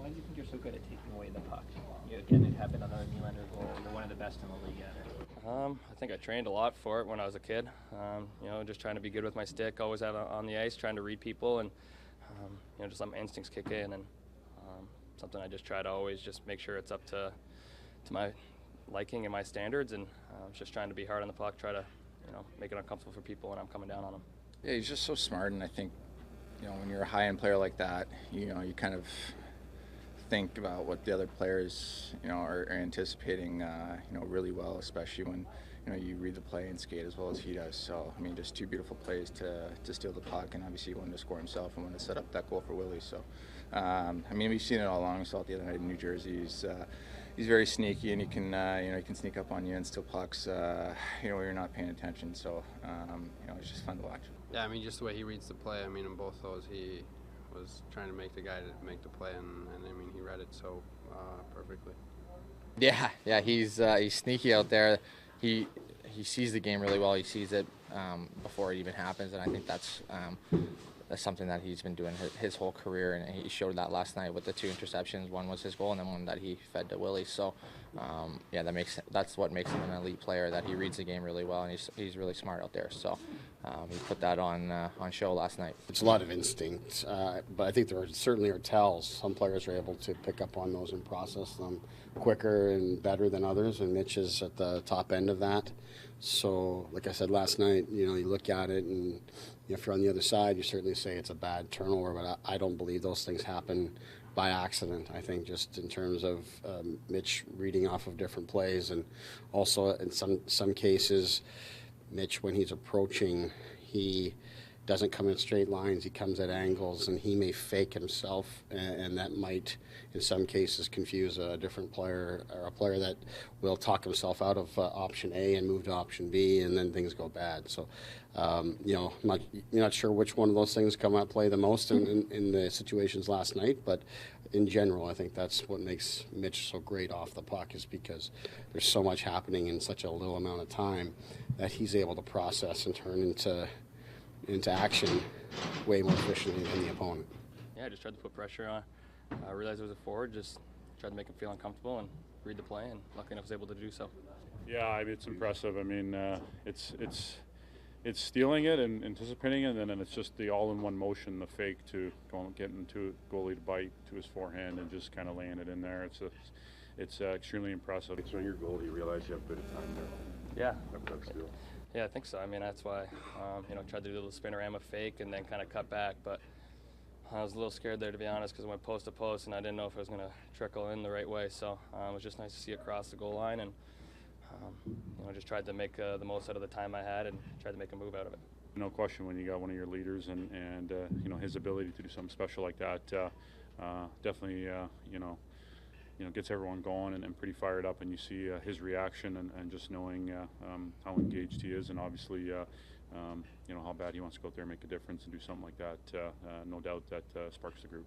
Why do you think you're so good at taking away the puck? Again, it happened on the Nylander goal. You're one of the best in the league at it. I think I trained a lot for it when I was a kid. Just trying to be good with my stick, always out on the ice, trying to read people, and just let my instincts kick in. And something I just try to always just make sure it's up to my liking and my standards, and just trying to be hard on the puck, try to make it uncomfortable for people when I'm coming down on them. Yeah, he's just so smart, and I think when you're a high-end player like that, you kind of think about what the other players are anticipating really well, especially when you read the play and skate as well as he does. So I mean, just two beautiful plays to steal the puck, and obviously one to score himself and one to set up that goal for Willie. So we've seen it all along. We saw it the other night in New Jersey. He's very sneaky, and he can sneak up on you and steal pucks where you're not paying attention. So it's just fun to watch. Yeah, I mean, just the way he reads the play. I mean, in both those, he was trying to make the guy to make the play, and I mean, he read it so perfectly. Yeah, he's sneaky out there. He sees the game really well. He sees it before it even happens, and I think that's something that he's been doing his whole career, and he showed that last night with the two interceptions. One was his goal, and then one that he fed to Willie. So, that's what makes him an elite player. That he reads the game really well, and he's really smart out there. So, he put that on show last night. It's a lot of instinct, but I think there certainly are tells. Some players are able to pick up on those and process them quicker and better than others, and Mitch is at the top end of that. So, like I said last night, you look at it, and if you're on the other side, you certainly say it's a bad turnover, but I don't believe those things happen by accident. I think just in terms of Mitch reading off of different plays, and also in some cases, Mitch, when he's approaching, he doesn't come in straight lines. He comes at angles, and he may fake himself, and that might, in some cases, confuse a different player, or a player that will talk himself out of option A and move to option B, and then things go bad. So, you're not sure which one of those things come at play the most in the situations last night, but in general, I think that's what makes Mitch so great off the puck, is because there's so much happening in such a little amount of time that he's able to process and turn into action way more efficiently than the opponent. Yeah, I just tried to put pressure on. I realized it was a forward, just tried to make him feel uncomfortable and read the play, and luckily enough was able to do so. Yeah, it's impressive. I mean, it's stealing it and anticipating it, and then it's just the all-in-one motion, the fake to getting to goalie to bite to his forehand and just kind of laying it in there. It's extremely impressive. It's when you're goalie, you realize you have a bit of time there. Yeah. That's steal. Yeah, I think so. I mean, that's why, tried to do a little spinorama fake and then kind of cut back. But I was a little scared there, to be honest, because I went post to post, and I didn't know if it was going to trickle in the right way. So it was just nice to see it cross the goal line, and just tried to make the most out of the time I had and tried to make a move out of it. No question, when you got one of your leaders and his ability to do something special like that, definitely gets everyone going and pretty fired up, and you see his reaction and just knowing how engaged he is, and obviously how bad he wants to go out there and make a difference and do something like that. No doubt that sparks the group.